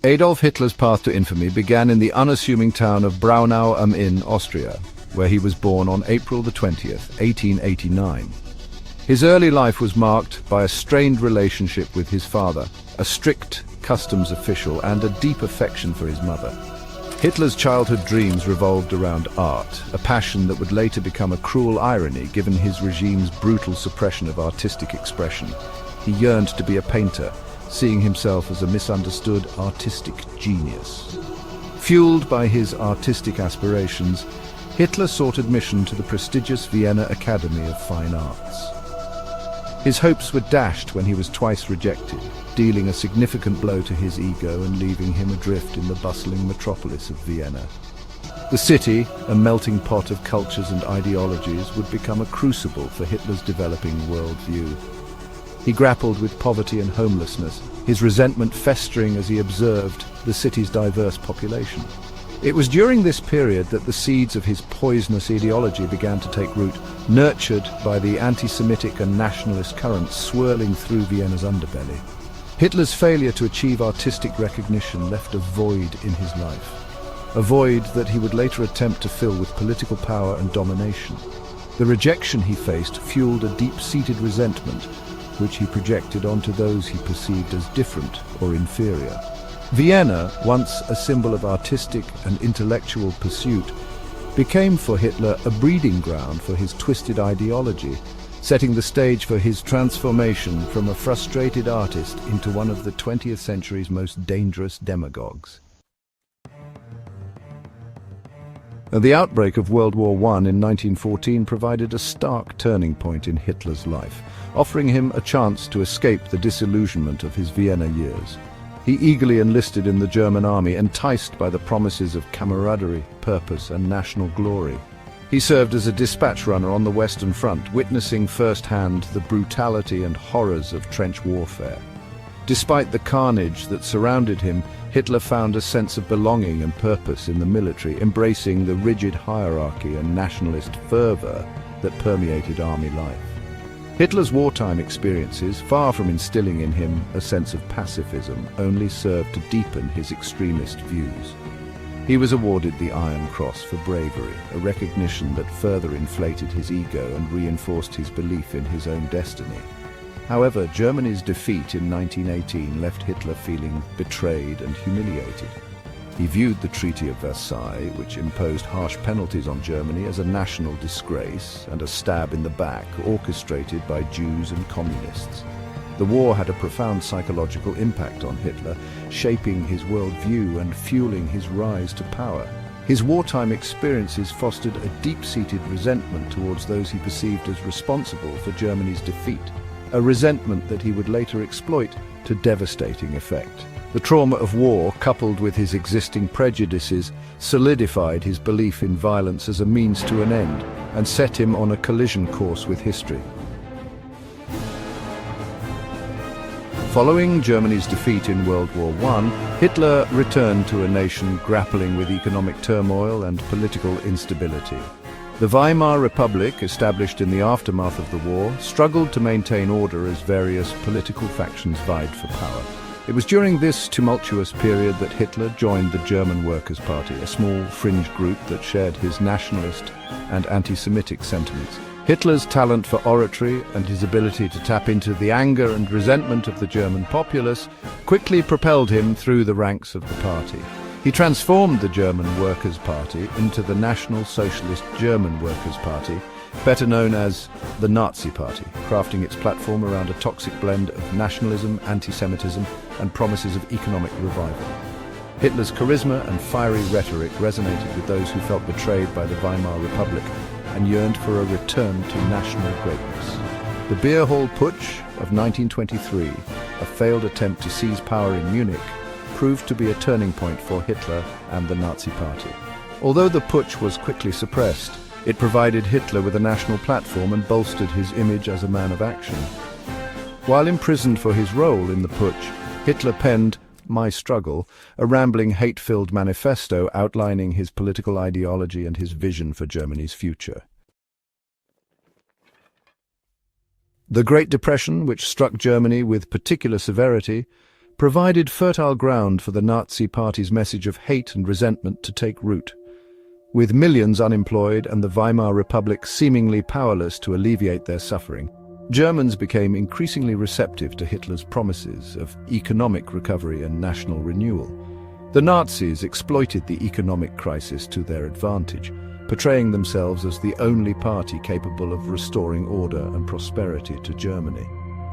Adolf Hitler's path to infamy began in the unassuming town of Braunau am Inn, Austria, where he was born on April the 20th, 1889. His early life was marked by a strained relationship with his father, a strict customs official, and a deep affection for his mother. Hitler's childhood dreams revolved around art, a passion that would later become a cruel irony given his regime's brutal suppression of artistic expression. He yearned to be a painter, seeing himself as a misunderstood artistic genius. Fueled by his artistic aspirations, Hitler sought admission to the prestigious Vienna Academy of Fine Arts. His hopes were dashed when he was twice rejected, dealing a significant blow to his ego and leaving him adrift in the bustling metropolis of Vienna. The city, a melting pot of cultures and ideologies, would become a crucible for Hitler's developing worldview. He grappled with poverty and homelessness, his resentment festering as he observed the city's diverse population. It was during this period that the seeds of his poisonous ideology began to take root, nurtured by the anti-Semitic and nationalist currents swirling through Vienna's underbelly. Hitler's failure to achieve artistic recognition left a void in his life, a void that he would later attempt to fill with political power and domination. The rejection he faced fueled a deep-seated resentment, which he projected onto those he perceived as different or inferior. Vienna, once a symbol of artistic and intellectual pursuit, became for Hitler a breeding ground for his twisted ideology, setting the stage for his transformation from a frustrated artist into one of the 20th century's most dangerous demagogues. The outbreak of World War I in 1914 provided a stark turning point in Hitler's life, offering him a chance to escape the disillusionment of his Vienna years. He eagerly enlisted in the German army, enticed by the promises of camaraderie, purpose, and national glory. He served as a dispatch runner on the Western Front, witnessing firsthand the brutality and horrors of trench warfare. Despite the carnage that surrounded him, Hitler found a sense of belonging and purpose in the military, embracing the rigid hierarchy and nationalist fervor that permeated army life. Hitler's wartime experiences, far from instilling in him a sense of pacifism, only served to deepen his extremist views. He was awarded the Iron Cross for bravery, a recognition that further inflated his ego and reinforced his belief in his own destiny. However, Germany's defeat in 1918 left Hitler feeling betrayed and humiliated. He viewed the Treaty of Versailles, which imposed harsh penalties on Germany, as a national disgrace and a stab in the back orchestrated by Jews and communists. The war had a profound psychological impact on Hitler, shaping his worldview and fueling his rise to power. His wartime experiences fostered a deep-seated resentment towards those he perceived as responsible for Germany's defeat, a resentment that he would later exploit to devastating effect. The trauma of war, coupled with his existing prejudices, solidified his belief in violence as a means to an end and set him on a collision course with history. Following Germany's defeat in World War I, Hitler returned to a nation grappling with economic turmoil and political instability. The Weimar Republic, established in the aftermath of the war, struggled to maintain order as various political factions vied for power. It was during this tumultuous period that Hitler joined the German Workers' Party, a small fringe group that shared his nationalist and anti-Semitic sentiments. Hitler's talent for oratory and his ability to tap into the anger and resentment of the German populace quickly propelled him through the ranks of the party. He transformed the German Workers' Party into the National Socialist German Workers' Party, better known as the Nazi Party, crafting its platform around a toxic blend of nationalism, anti-Semitism, and promises of economic revival. Hitler's charisma and fiery rhetoric resonated with those who felt betrayed by the Weimar Republic and yearned for a return to national greatness. The Beer Hall Putsch of 1923, a failed attempt to seize power in Munich, proved to be a turning point for Hitler and the Nazi Party. Although the putsch was quickly suppressed, it provided Hitler with a national platform and bolstered his image as a man of action. While imprisoned for his role in the putsch, Hitler penned My Struggle, a rambling, hate-filled manifesto outlining his political ideology and his vision for Germany's future. The Great Depression, which struck Germany with particular severity, provided fertile ground for the Nazi Party's message of hate and resentment to take root. With millions unemployed and the Weimar Republic seemingly powerless to alleviate their suffering, Germans became increasingly receptive to Hitler's promises of economic recovery and national renewal. The Nazis exploited the economic crisis to their advantage, portraying themselves as the only party capable of restoring order and prosperity to Germany.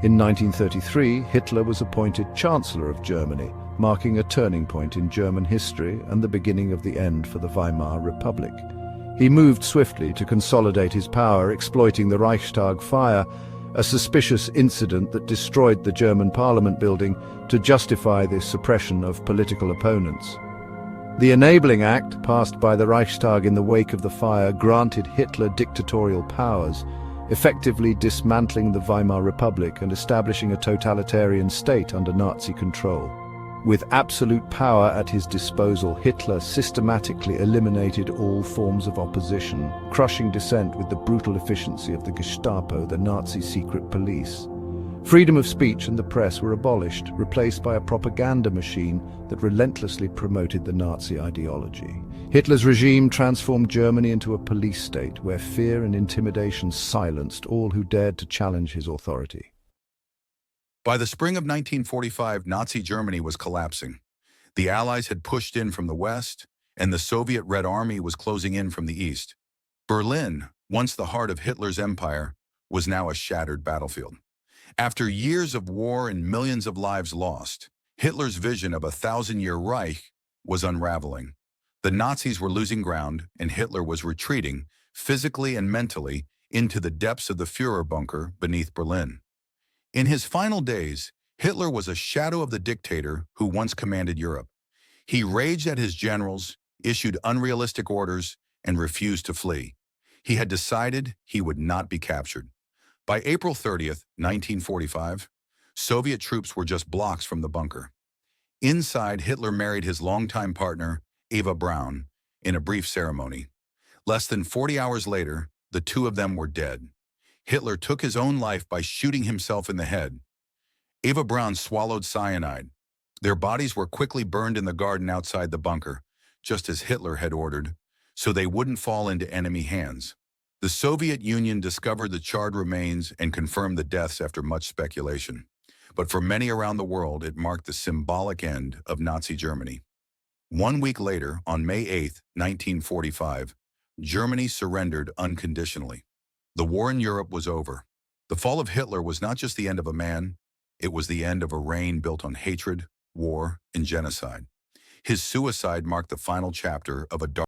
In 1933, Hitler was appointed Chancellor of Germany, marking a turning point in German history and the beginning of the end for the Weimar Republic. He moved swiftly to consolidate his power, exploiting the Reichstag fire, a suspicious incident that destroyed the German parliament building, to justify the suppression of political opponents. The Enabling Act, passed by the Reichstag in the wake of the fire, granted Hitler dictatorial powers, effectively dismantling the Weimar Republic and establishing a totalitarian state under Nazi control. With absolute power at his disposal, Hitler systematically eliminated all forms of opposition, crushing dissent with the brutal efficiency of the Gestapo, the Nazi secret police. Freedom of speech and the press were abolished, replaced by a propaganda machine that relentlessly promoted the Nazi ideology. Hitler's regime transformed Germany into a police state where fear and intimidation silenced all who dared to challenge his authority. By the spring of 1945, Nazi Germany was collapsing. The Allies had pushed in from the west, and the Soviet Red Army was closing in from the east. Berlin, once the heart of Hitler's empire, was now a shattered battlefield. After years of war and millions of lives lost, Hitler's vision of a 1,000-year Reich was unraveling. The Nazis were losing ground, and Hitler was retreating, physically and mentally, into the depths of the Führer bunker beneath Berlin. In his final days, Hitler was a shadow of the dictator who once commanded Europe. He raged at his generals, issued unrealistic orders, and refused to flee. He had decided he would not be captured. By April 30th, 1945, Soviet troops were just blocks from the bunker. Inside, Hitler married his longtime partner, Eva Braun, in a brief ceremony. Less than 40 hours later, the two of them were dead. Hitler took his own life by shooting himself in the head. Eva Braun swallowed cyanide. Their bodies were quickly burned in the garden outside the bunker, just as Hitler had ordered, so they wouldn't fall into enemy hands. The Soviet Union discovered the charred remains and confirmed the deaths after much speculation. But for many around the world, it marked the symbolic end of Nazi Germany. 1 week later, on May 8, 1945, Germany surrendered unconditionally. The war in Europe was over. The fall of Hitler was not just the end of a man, it was the end of a reign built on hatred, war, and genocide. His suicide marked the final chapter of a dark